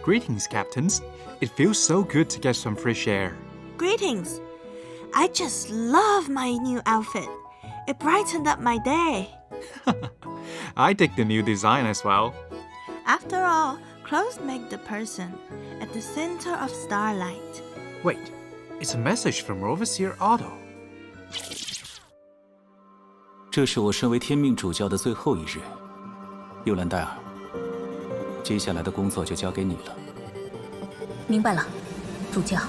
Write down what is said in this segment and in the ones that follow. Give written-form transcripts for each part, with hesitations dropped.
Greetings, Captains. It feels so good to get some fresh air. Greetings. I just love my new outfit. It brightened up my day. I dig the new design as well. After all, clothes make the person at the center of starlight. Wait, it's a message from Overseer Otto. 这是我身为天命主教的最后一日，尤兰戴尔，接下来的工作就交给你了。明白了，主教。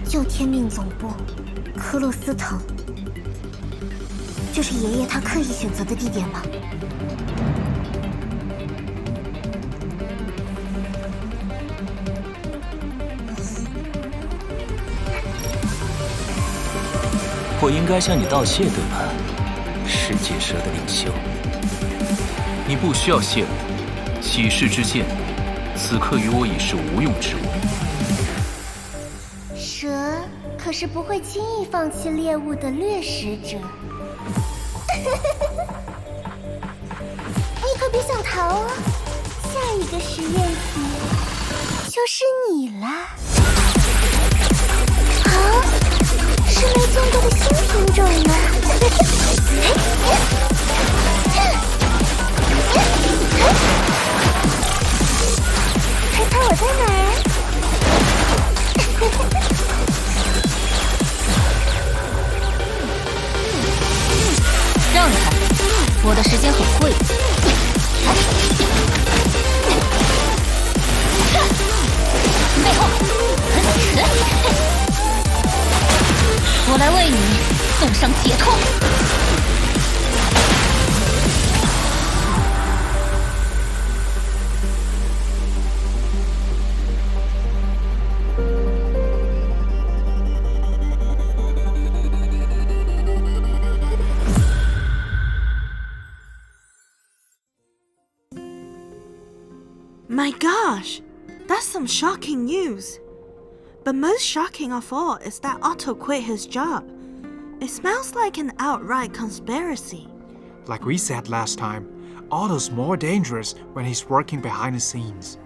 旧天命总部，科洛斯城，这是爷爷他刻意选择的地点吗？我应该向你道谢，对吧，世界蛇的领袖？你不需要谢我，启示之剑，此刻于我已是无用之物。蛇可是不会轻易放弃猎物的掠食者。你可别想逃啊！下一个实验体就是你啦！好。是没见过的新品种呢！还猜我在哪儿？让一开，我的时间很贵。背后，我来为你送上解脱。My gosh, that's some shocking news. But most shocking of all is that Otto quit his job. It smells like an outright conspiracy. Like we said last time, Otto's more dangerous when he's working behind the scenes.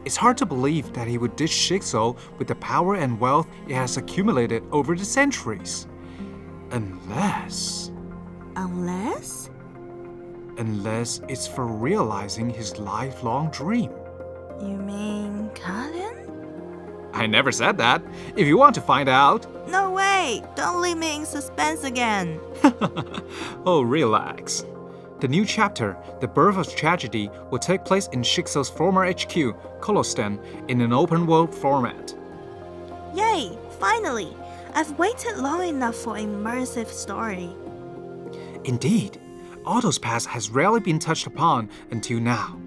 It's hard to believe that he would ditch Schicksal with the power and wealth he has accumulated over the centuries. Unless it's for realizing his lifelong dream. You mean Kalin? I never said that. If you want to find out... No way! Don't leave me in suspense again. Oh, relax. The new chapter, The Birth of Tragedy, will take place in Schicksal's former HQ, Kolosten, in an open-world format. Yay! Finally! I've waited long enough for an immersive story. Indeed, Otto's past has rarely been touched upon until now.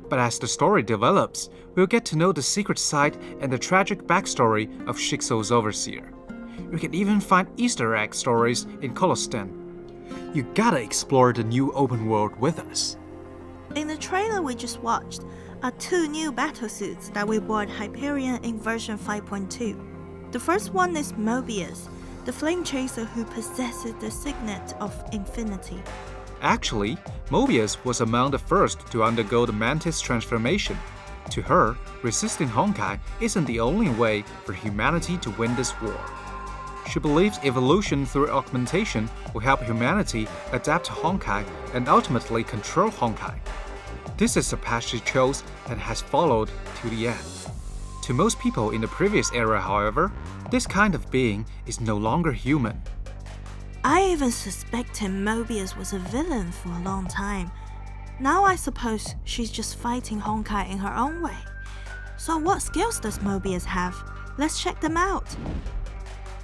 But as the story develops, we'll get to know the secret side and the tragic backstory of Schickal's Overseer. You can even find Easter egg stories in Kolosten. You gotta explore the new open world with us. In the trailer we just watched are 2 new battlesuits that we bought Hyperion in version 5.2. The first one is Mobius, the flame chaser who possesses the signet of infinity. Actually, Mobius was among the first to undergo the Mantis transformation. To her, resisting Honkai isn't the only way for humanity to win this war. She believes evolution through augmentation will help humanity adapt to Honkai and ultimately control Honkai. This is the path she chose and has followed to the end. To most people in the previous era, however, this kind of being is no longer human. I even suspected Mobius was a villain for a long time. Now I suppose she's just fighting Honkai in her own way. So what skills does Mobius have? Let's check them out.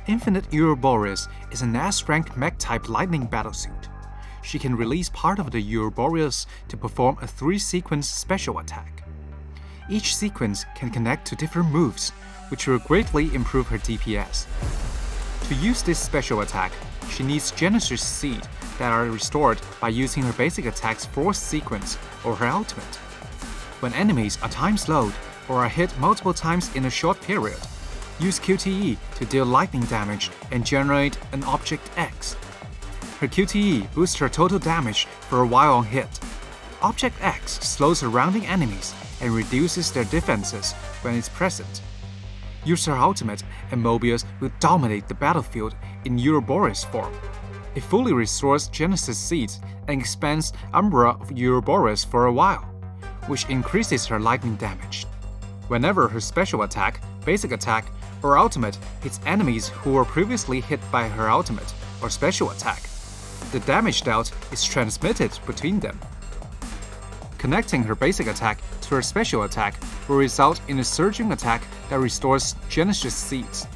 Infinite Ouroboros is an S-ranked mech-type lightning battlesuit. She can release part of the Ouroboros to perform a 3-sequence special attack. Each sequence can connect to different moves, which will greatly improve her DPS. To use this special attack, she needs Genesis Seed that are restored by using her basic attack's 4th sequence or her ultimate. When enemies are time-slowed or are hit multiple times in a short period, use QTE to deal lightning damage and generate an Object X. Her QTE boosts her total damage for a while on hit. Object X slows surrounding enemies and reduces their defenses when it's present. Use her ultimate and Mobius will dominate the battlefield in Ouroboros form. It fully restores Genesis Seeds and expands Umbra of Ouroboros for a while, which increases her lightning damage. Whenever her special attack, basic attack, or ultimate hits enemies who were previously hit by her ultimate or special attack, the damage dealt is transmitted between them. Connecting her basic attack to her special attack will result in a surging attack that restores Genesis Seeds.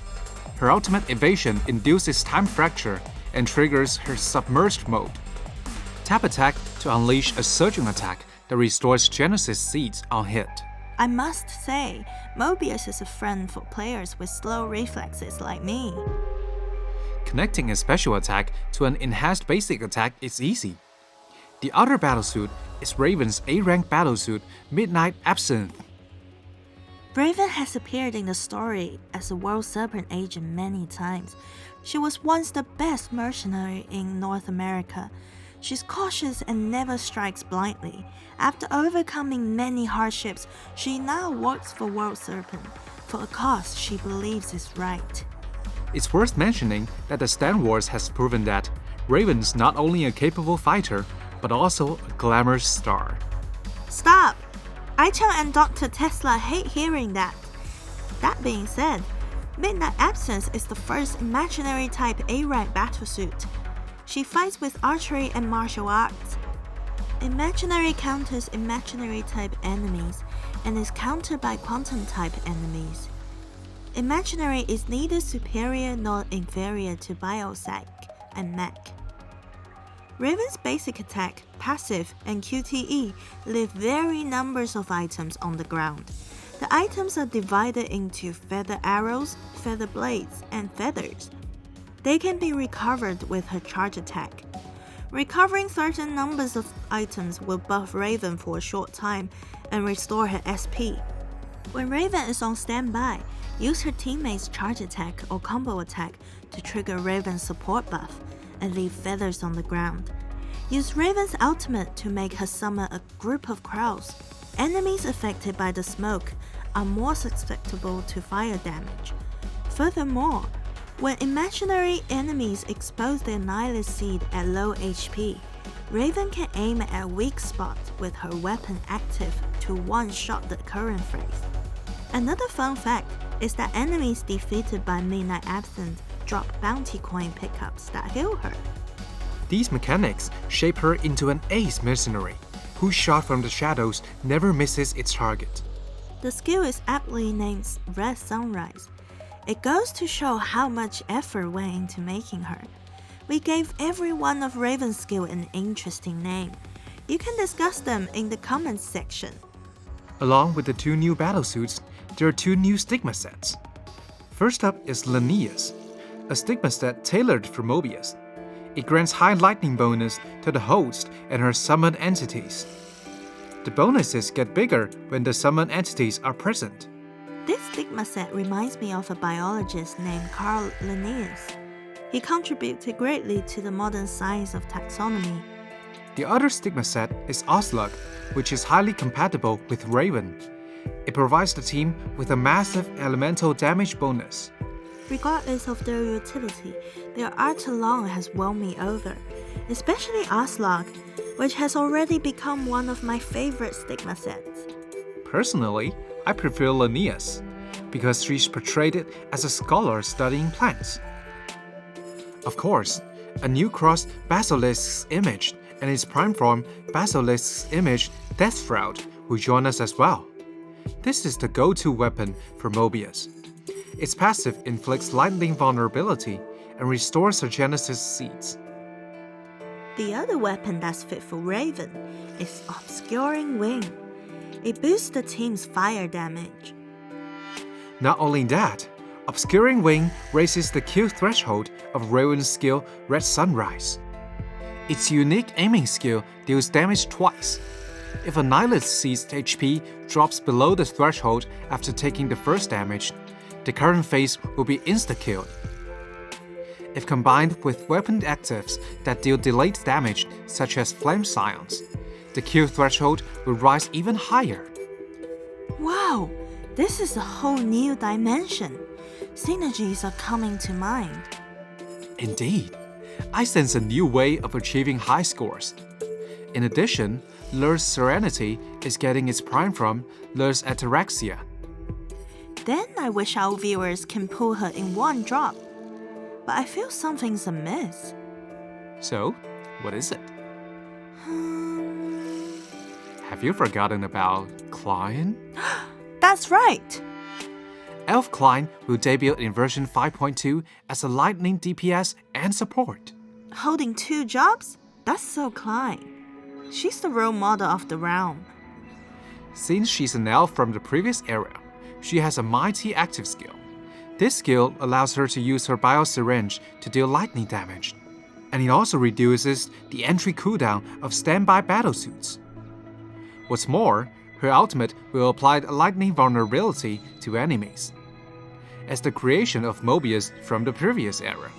Her ultimate evasion induces time fracture and triggers her submerged mode. Tap attack to unleash a surging attack that restores Genesis Seeds on hit. I must say, Mobius is a friend for players with slow reflexes like me. Connecting a special attack to an enhanced basic attack is easy. The other battlesuit is Raven's A-rank battlesuit, Midnight Absinthe. Raven has appeared in the story as a World Serpent agent many times. She was once the best mercenary in North America. She's cautious and never strikes blindly. After overcoming many hardships, she now works for World Serpent, for a cause she believes is right. It's worth mentioning that the Stan Wars has proven that Raven's not only a capable fighter, but also a glamorous star. Stop! Aichang and Dr. Tesla hate hearing that. That being said, Midnight Absinthe is the first imaginary type A-rank battlesuit. She fights with archery and martial arts. Imaginary counters imaginary type enemies and is countered by quantum type enemies. Imaginary is neither superior nor inferior to Biopsych and Mech. Raven's basic attack, passive, and QTE leave varying numbers of items on the ground. The items are divided into feather arrows, feather blades, and feathers. They can be recovered with her charge attack. Recovering certain numbers of items will buff Raven for a short time and restore her SP. When Raven is on standby, use her teammate's charge attack or combo attack to trigger Raven's support buff and leave feathers on the ground. Use Raven's ultimate to make her summon a group of crows. Enemies affected by the smoke are more susceptible to fire damage. Furthermore, when imaginary enemies expose their Nihilist Seed at low HP, Raven can aim at a weak spot with her weapon active to one-shot the current phase. Another fun fact is that enemies defeated by Midnight Absinthe drop bounty coin pickups that heal her. These mechanics shape her into an ace mercenary, whose shot from the shadows never misses its target. The skill is aptly named Red Sunrise. It goes to show how much effort went into making her. We gave every one of Raven's skill an interesting name. You can discuss them in the comments section. Along with the 2 new battlesuits, there are 2 new stigma sets. First up is Linnaeus, a stigma set tailored for Mobius. It grants high lightning bonus to the host and her summoned entities. The bonuses get bigger when the summoned entities are present. This stigma set reminds me of a biologist named Carl Linnaeus. He contributed greatly to the modern science of taxonomy. The other stigma set is Oslug, which is highly compatible with Raven. It provides the team with a massive elemental damage bonus. Regardless of their utility, their art alone has won me over, especially Oslug, which has already become one of my favorite stigma sets. Personally, I prefer Linnaeus, because she's portrayed as a scholar studying plants. Of course, a new cross Basilisk's image and its prime form Basilisk's image Deathshroud will join us as well. This is the go-to weapon for Mobius. Its passive inflicts lightning vulnerability and restores her Genesis Seeds. The other weapon that's fit for Raven is Obscuring Wing. It boosts the team's fire damage. Not only that, Obscuring Wing raises the kill threshold of Raven's skill Red Sunrise. Its unique aiming skill deals damage twice. If a Nihilist Seed's HP drops below the threshold after taking the first damage, the current phase will be insta-killed. If combined with weapon actives that deal delayed damage, such as Flame Scions, the kill threshold will rise even higher. Wow, this is a whole new dimension. Synergies are coming to mind. Indeed, I sense a new way of achieving high scores. In addition, Lur's Serenity is getting its prime from Lur's Ataraxia. Then I wish our viewers can pull her in one drop. But I feel something's amiss. So, what is it? Have you forgotten about Klein? That's right! ELF Klein will debut in version 5.2 as a lightning DPS and support. Holding 2 jobs? That's so Klein. She's the role model of the realm. Since she's an elf from the previous era, she has a mighty active skill. This skill allows her to use her bio-syringe to deal lightning damage, and it also reduces the entry cooldown of standby battlesuits. What's more, her ultimate will apply a lightning vulnerability to enemies. As the creation of Mobius from the previous era,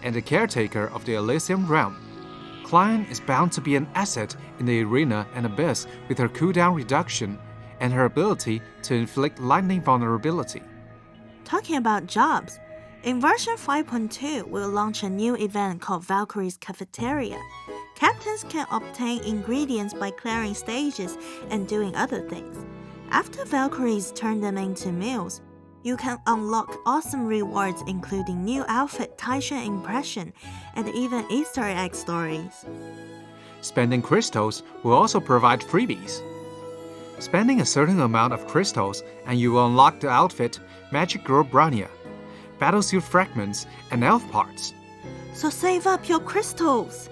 and the caretaker of the Elysium realm, Klein is bound to be an asset in the arena and abyss with her cooldown reduction and her ability to inflict lightning vulnerability. Talking about jobs, in version 5.2 we'll launch a new event called Valkyrie's Cafeteria. Captains can obtain ingredients by clearing stages and doing other things. After Valkyries turn them into meals, you can unlock awesome rewards including new outfit, Taishan impression, and even Easter egg stories. Spending crystals will also provide freebies. Spending a certain amount of crystals and you will unlock the outfit, Magic Girl Brania, battlesuit fragments, and elf parts. So save up your crystals!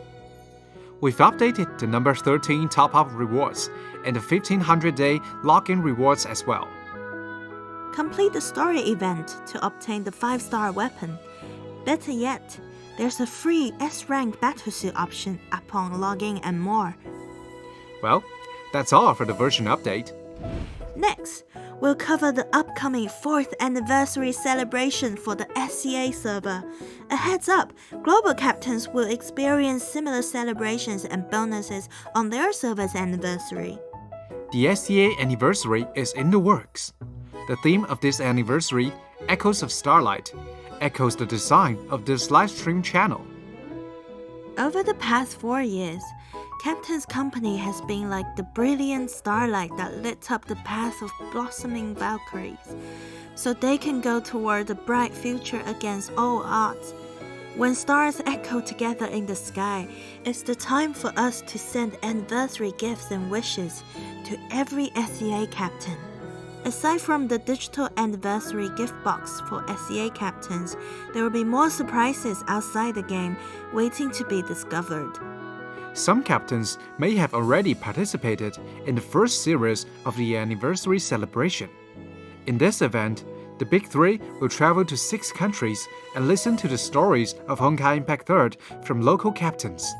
We've updated the number 13 top-up rewards and the 1500-day login rewards as well. Complete the story event to obtain the 5-star weapon. Better yet, there's a free S-rank battlesuit option upon login and more. Well, that's all for the version update. Next, we'll cover the upcoming 4th anniversary celebration for the SCA server. A heads up, global captains will experience similar celebrations and bonuses on their server's anniversary. The SCA anniversary is in the works. The theme of this anniversary, Echoes of Starlight, echoes the design of this livestream channel. Over the past 4 years, Captain's company has been like the brilliant starlight that lit up the path of blossoming Valkyries, so they can go toward a bright future against all odds. When stars echo together in the sky, it's the time for us to send anniversary gifts and wishes to every SCA captain. Aside from the digital anniversary gift box for SCA captains, there will be more surprises outside the game waiting to be discovered. Some captains may have already participated in the first series of the anniversary celebration. In this event, the Big Three will travel to 6 countries and listen to the stories of Honkai Impact 3rd from local captains.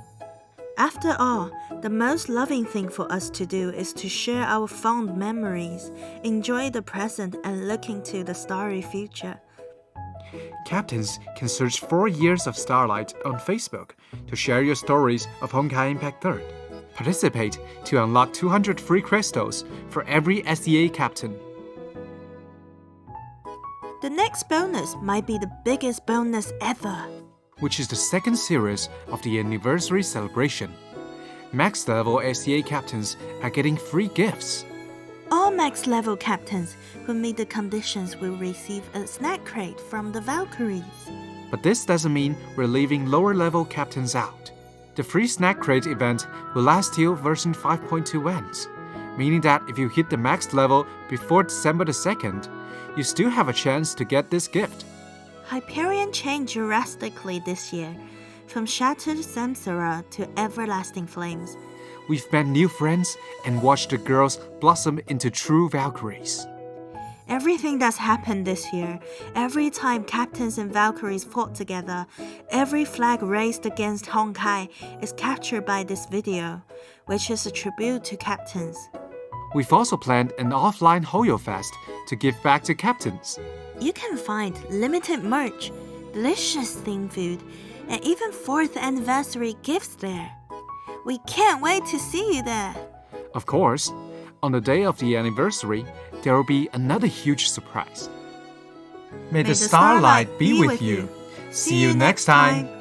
After all, the most loving thing for us to do is to share our fond memories, enjoy the present, and look into the starry future. Captains can search 4 years of Starlight on Facebook to share your stories of Honkai Impact 3rd. Participate to unlock 200 free crystals for every SCA captain. The next bonus might be the biggest bonus ever, which is the 2nd series of the anniversary celebration. Max level SCA captains are getting free gifts. All max level captains who meet the conditions will receive a snack crate from the Valkyries. But this doesn't mean we're leaving lower level captains out. The free snack crate event will last till version 5.2 ends, meaning that if you hit the max level before December the 2nd, you still have a chance to get this gift. Hyperion changed drastically this year, from Shattered Samsara to Everlasting Flames. We've met new friends and watched the girls blossom into true Valkyries. Everything that's happened this year, every time captains and Valkyries fought together, every flag raised against Honkai is captured by this video, which is a tribute to captains. We've also planned an offline Hoyo Fest to give back to captains. You can find limited merch, delicious themed food, and even 4th anniversary gifts there. We can't wait to see you there. Of course, On the day of the anniversary, there will be another huge surprise. May the starlight be with you. See you next time.